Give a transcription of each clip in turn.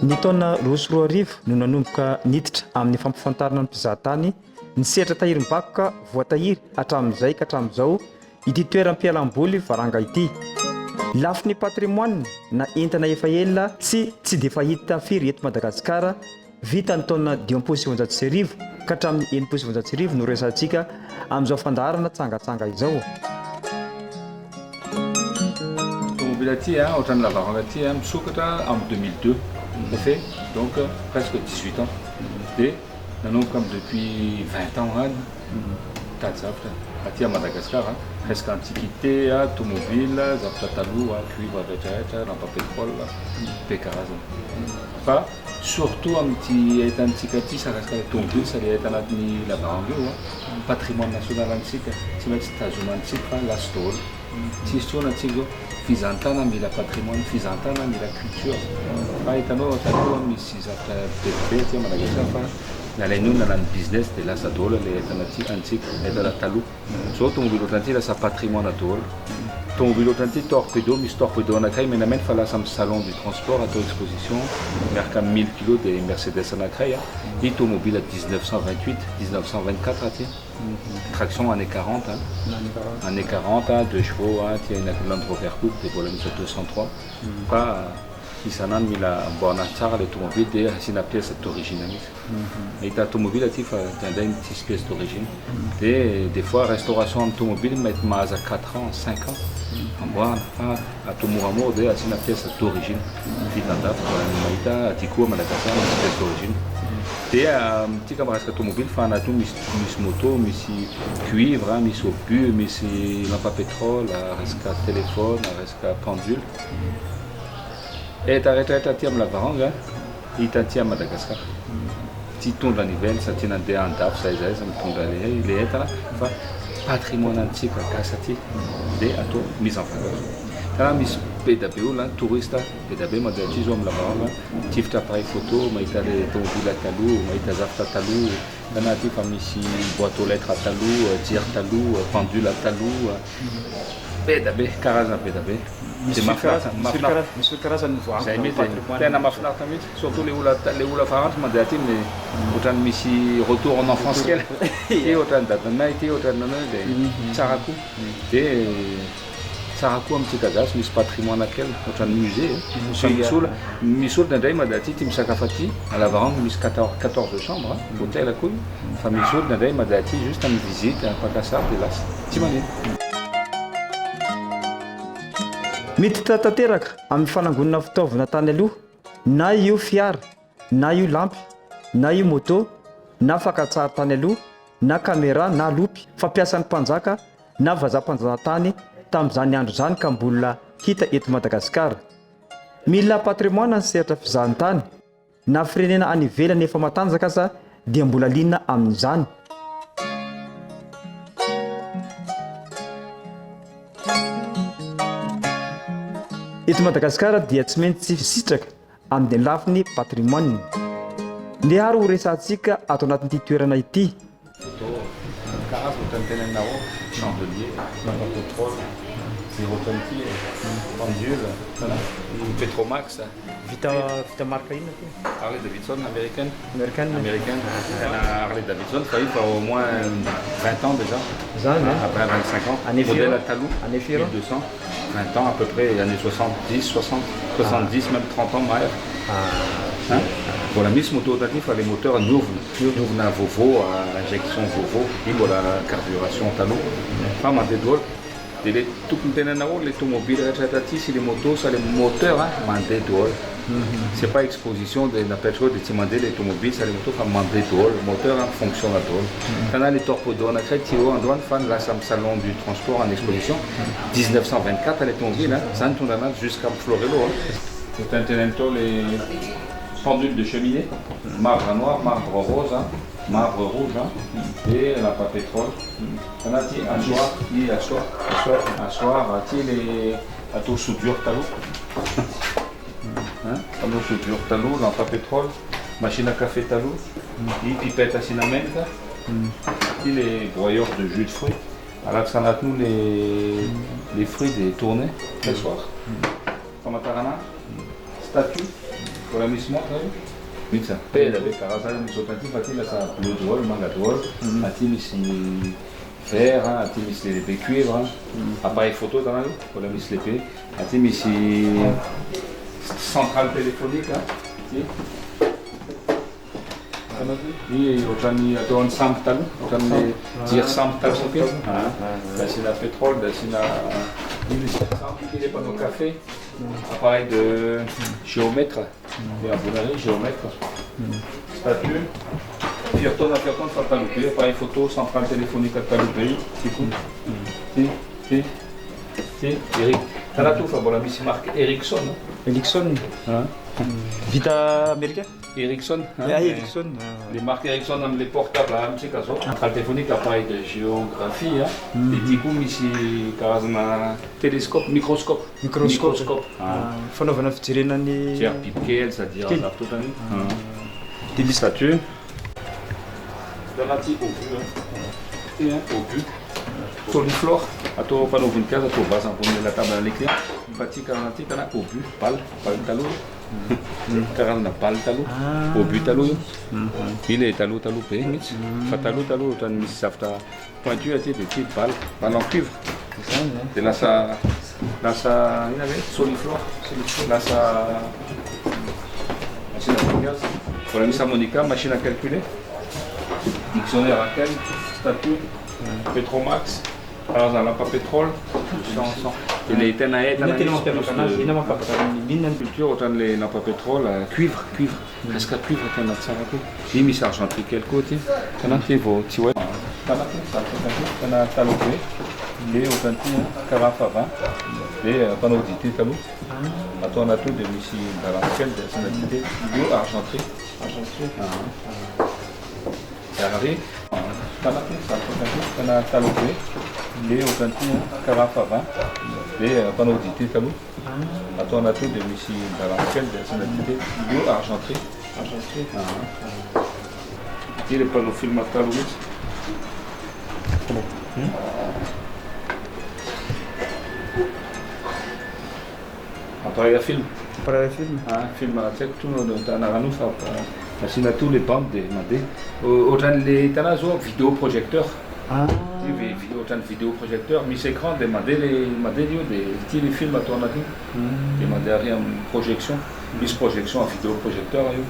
Ny taona roa sy roa arivo no nanomboka niditra amin'ny fampifantarana ny mpizahatany ny sehatra tahirim-bakoka voatahiry hatramin'izay ka hatramin'izao ity toeram-pialamboly Varanga ity. Lafy ny patrimoine na entana efa ela tsy dia fahita firy eto Madagasikara, vita ny taona 1990 ka hatramin'ny 1990 no resantsika amin'izao fandaharana tsangatsanga izao. Automobile aty ohatran'ny la Varanga aty misokatra en 2002. Ça fait donc presque 18 ans. Et nous comme depuis 20 ans, à Madagascar, presque antiquité, automobile, zaptatalou, cuivre avec lampe à pétrole, pécaras. Pas surtout un petit antiquité, ça reste automobile, ça est la Varanga, patrimoine national antique, c'est mettre États-Unis antique, la stole, question antique. Fizantana mila patrimoine, fizantana mila culture. Hitanao misy zavatra bebe aty Madagasikara fa nalain'io nalany business dia lasa daholo ilay entana antsika, entana taloha. Zao tomobile ohatran'ity lasa patrimoine daholo. Tomobile ohatran'ity torpedo, misy torpedo anankiray menamena fa lasa amin'ny salon du transport atao exposition miaraka amin'ny 1000 kg dia Mercedes anankiray. Io tomobile 1928, 1924 aty. Traction années 40, années 40, 2 chevaux, il y a une Land Rover Coupe, des volets 203. Pas isan'andro mila amboarina tsara le tomobile dia asiana pièce d'origine mihitsy. Mahita tomobile aty fa tianday misy pièce d'origine. Dia des fois restauration amin'ny tomobile mety mahaza 4 ans, 5 ans. Amboarina fa atao moramora dia asiana pièce d'origine. Vita andafy mahita aty koa Madagasikara misy pièce d'origine. Dia tika resaka tomobile fa anaty misy moto, misy cuivre, misy obus, misy lampe à pétrole, resaka téléphone, resaka pendule. Eta rehetrarehetra aty amin'ny la Varanga hita aty Madagasikara. Tsy tondra nively satria nandeha andafy zay mitondra le entana fa patrimoine antsika gasy aty dia atao mise en valeur. Kana misy be da be olona touriste be da be mandeha aty zao amin'ny la Varanga, tifitra appareil photo, mahita le tomobile taloha, mahita zavatra taloha, kana aty fa misy boîte aux lettres taloha, jiro taloha, pendule taloha, be da be karazana be da be. Misy karazany zay mety tena mahafinaritra mihitsy, surtout le olona farantry mandeha aty ohatran'ny misy retour en enfance kely. Ty ohatran'ny dadanay, ty ohatran'ny nanay dia tsara koa. Dia tsara koa amintsika gasy misy patrimoine kely ohatran'ny musée. Misy olona indray mandeha aty tia misakafo aty, à la Varanga misy 14 chambres, hôtel koa. Fa misy olona indray mandeha aty juste amin'ny visite, mpakasary dia lasa tsy maneno. Miditra tanteraka amin'ny fanangonana fitaovana tany aloha, na io fiara, na io lampy, na io moto, na fakantsary tany aloha, na caméra, na lopy fampiasan'ny mpanjaka na vazam-panjanahantany tamin'izany andro izany ka mbola hita eto Madagasikara. Mila patrimoine ny sehatra fizahantany na firenena any ivelany efa matanjaka aza dia mbola liana amin'izany. Eto Madagasikara dia tsy maintsy sitraka amin'ny lafiny patrimoine. Ny haro ho resantsika ato anatin'ity toerana ity. Karaz ohatran'ny tenenao chandelier, lampe à pétrole, zéro tonne, pendule, Petromax. Vita marque ino aty? Harley Davidson américaine. Américaine. Harley Davidson, ça y fait au moins 20 ans déjà. Après 25 ans. Modèle à talou, année 1200. 20 ans à peu près, années 70, 60, 70, même 30 ans Maher. Voilà, misy moto ohatran'ity fa le moteur niovina Volvo, injection Volvo, io mbola carburation taloha fa mandeha daholo. Dia le tokony tenenao le tomobile rehetrarehetra aty sy le moto sa le moteur mandeha daholo. C'est pas exposition de n'appelle de tsy mandeha le tomobile sa le moto fa mandeha daholo, le moteur fonctionne daholo. Kana le torpedo anankiray ty eo androany fa lasa amin'ny salon du transport en exposition 1924 le tomobile, zany tonga anazy jusqu'à Florelo. Tenenao le pendule de cheminée, marbre noir, marbre rose, marbre rouge et lampe à pétrole. On a dit asseoir, les atos soudure talou. Atos soudure talou, lampe à pétrole, machine à café talou, et pipette à cinnamon, et les broyeurs de jus de fruits. Alors ça a nous les fruits des tournées, le soir. Comme statue. Voilà misy montre io. Misy pelle be karazana misy ohatran'ity fa ty lasa bleu drôle, manga drôle. Aty misy vert, aty misy lehibe cuivre. Appareil photo tanao io, voilà misy lehibe. Aty misy centrale téléphonique ty. I ohatran'ny ataon'ny sambo taloha, ohatran'le jiro sambo taloha ke. Da asina pétrole, da asina il est panneau café, appareil de géomètre, et abonnerie géomètre, statue, Firton à Firton fa taloupé, appareil photo, centrale téléphonique à taloupé, Eric. T'as tout fait, bon la mise marque Ericsson. Ericsson. Vita américain. Ericsson. Ericsson. Les marques Ericsson ont les portables à un petit cas. Centrale téléphonique, appareil de géographie. Et du coup, ici, carazana télescope, microscope. Fanaovana fijerenany Tiers pipkele, c'est-à-dire tout des statues. Dans la type au but. Au but. Soliflore, atao fanaovin'ikazo atao base ambony latabatra client. Fa ty kana au but, balle taloha. Karazana balle taloha. Au but taloha io. Il est taloha be mihitsy. Fa taloha ohatran'ny misy zavatra pointu aty dia ty balle en cuivre. Dia lasa ina hoe soliflore, lasa machine à voninkazo. Voilà misy harmonica, machine à calculer. Dictionnaire à quel, statut, Petromax, alors dans la lampe à pétrole, il est éteint à culture, autant les lampes à pétrole, cuivre, presque à cuivre, quand on a ça, il mis argenterie quel côté, quand on a fait vos petits ouais, quand on a talopé, et autant de carafe à vin, et pendant audité talou, on a tout de ici dans laquelle c'est une idée, argenterie. Carré, on a talopé, et au cantin, carafe à vin, et pendant audité talou. On a tout de ici dans laquelle c'est une idée, argenterie. Il est pas le film à talou. Appareil à film. Film à tech, tout le monde a asina tous les bandes de mandé. Ohatran'ny le tana zao vidéoprojecteur. Ohatran'ny vidéoprojecteur, misy écran dia mandeha io dia ty le film atao anatiny. Dia mandeha ary amin'ny projection. Misy projection en vidéoprojecteur io.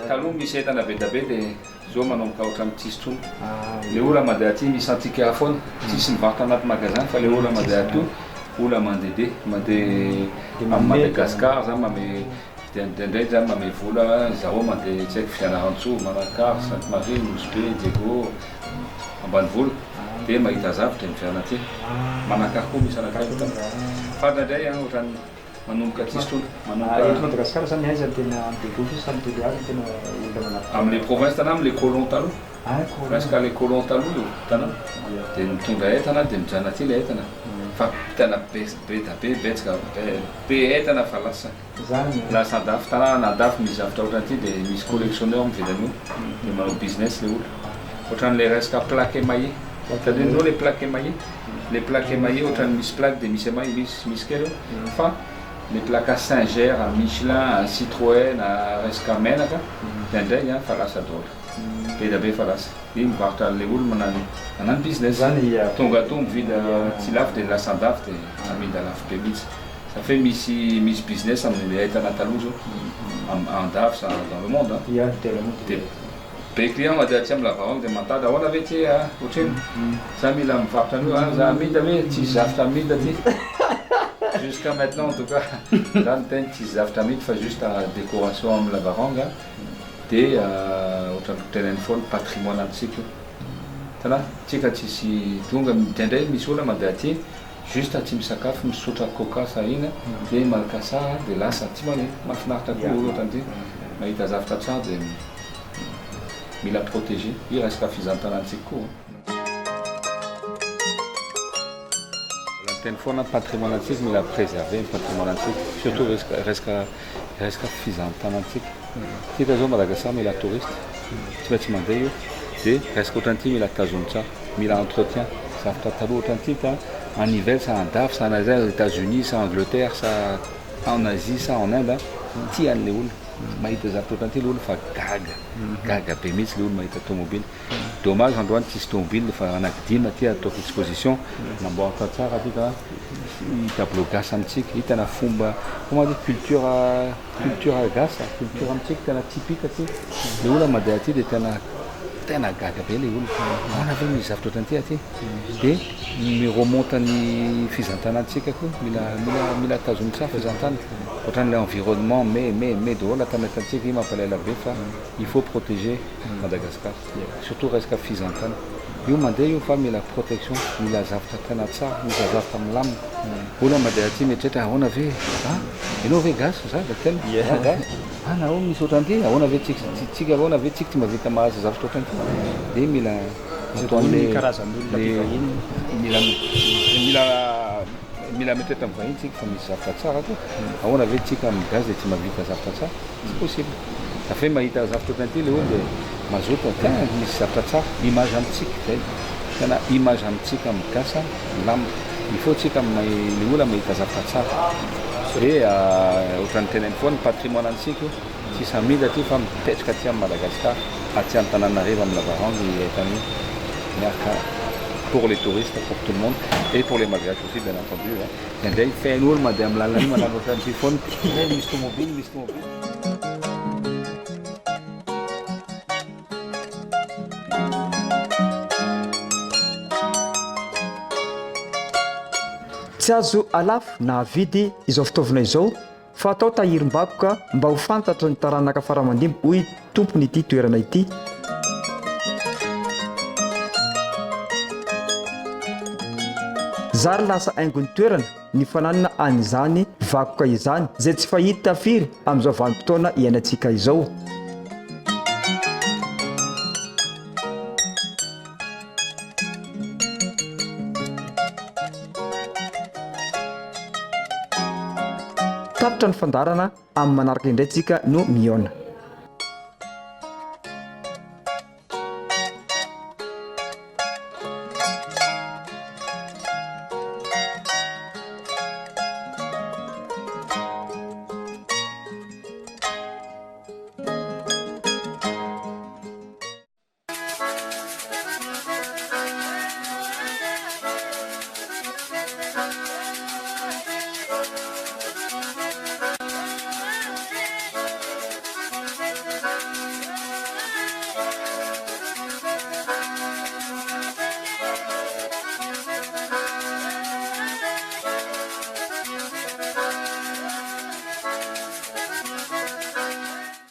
Taloha misy entana be da be dia zao manomboka ohatran'ny tsisy trony. Le olona mandeha aty misy antika foana, tsisy mivarotra anaty magasin fa le olona mandeha ato, olona mandeha amin'ny Madagasikara zany mame indraindray zany mame vola, zaho mandeha tsy haiko Fianarantsoa, Manakary, Sainte-Marie, Nosbe, Diego, Ambanivola dia mahita zavatra miviana aty. Manakary koa misy anakary fa indraindray ohatran'ny manomboka tsisy trony. Madagasikara zany aiza tena begoso samy toliary tena olona manapy. Amin'ny province tana amin'ny les colons taloha. Presque les colons taloha io tana. Dia mitondra entana dia mijanona aty le entana. Fa tena be da be betsaka be entana fa lasa andafy tanàna andafy misy zavatra ohatran'ity dia misy collectionneur mividy an'io dia manao business le olona. Ohatran'le resaka plaque émaillé. Tadinao les plaques émaillées. Les plaques émaillées ohatran'ny misy plaque dia misy émaillé misy kely io. Fa les plaques à Singer, à Michelin, à Citroën, à resaka menaka dia indray fa lasa daholo. Be da be fa lasa. Io mivarotra le olona manano business zany tonga to mividy tsy lafo dia lasa andafy dia amidy lafo be mihitsy. Ça fait misy business amin'ny entana taloha zao andafy dans le monde. be client mandeha aty amin'ny lavarangy dia mantady ahoana ve ty ohatrany za mila mivarotra an'io za mida hoe tsisy zavatra mida ty jusqu'à maintenant en tout cas za niteny tsisy zavatra mida fa juste décoration amin'ny lavarangy dia ohatrany teneny foana patrimoine antsika io tana tsika tsisy tonga indraindray misy olona mandeha aty juste tsy misakafo misotra coca sa ina dia malaka tsara dia lasa tsy manety mahafinaritra koa olo ohatran'ity mahita zavatra tsara dia mila protéger io resaka fizantanantsika koa teny foana patrimoine antsika mila préserver patrimoine antsika surtout resaka fizantanantsika tika zao Madagascar mila touriste tsy maintsy mandeha io dia resaka ohatran'ity mila tazony tsara mila entretien zavatra taloha ohatran'ity ka en hiver ça en daf ça en aux États-Unis ça en Angleterre ça en Asie ça en Inde tian'le olona mahita zavatra ohatran'ity le olona fa gaga be mihitsy le olona mahita tomobile dommage androany tsisy tomobile fa anankidimy aty ataoko exposition namboaritra tsara aty ka tableau gasy amitsika hitana fomba comment dire culture gasy culture amitsika tena typique aty le olona mandeha aty dia tena gaga be le olona ahoana ve misy zavatra ohatran'ity aty dia miremonte ny fizantanantsika koa mila tazony tsara fizantana ohatran'le environnement mais daholo atametantsika io mampalaela be fa il faut protéger Madagascar surtout resaka fizantana io mandeha io fa mila protection mila zavatra tena tsara mila zavatra milamina olona mandeha aty mieritreritra ahoana ve ianao ve gasy za da tena gasy nao misy ohatran'ity ahoana ve tsika ahoana ve tsika tsy mavita mahazo zavatra ohatran'ity dia mila ataon'le karazan'olona mila mitreta amin'ny vahiny tsika fa misy zavatra tsara koa ahoana ve tsika amin'ny gaz dia tsy mavita zavatra tsara tsy possible afa mahita zavatra ohatran'ity le olo dia mazoto tena misy zavatra tsara image amitsika zay tena image amitsika amin'ny gasa lamina il faut tsika le olona mahita zavatra tsara dia ohatran'ny teneny foana patrimoine antsika io tsisy amidy aty fa mipetraka aty amin'ny Madagascar aty Antananarivo amin'ny lavarangy etany miaraka pour les touristes pour tout le monde et pour les malgaches aussi bien entendu indray fen'olo mandeha amin'ny lalana io manano ohatran'ity foana misy tomobile tsy azo alafo na avidy izao fitaovana izao fa atao tahirim-bakoka mba ho fantatra ny taranaka faramandimby hoy tompony ity toerana ity zary lasa haingon'ny toerana ny fananana an'izany vakoka izany zay tsy fahita firy amin'izao vanim-potoana iainantsika izao tapitra ny fandarana amin'ny manaraka indrayntsika no miona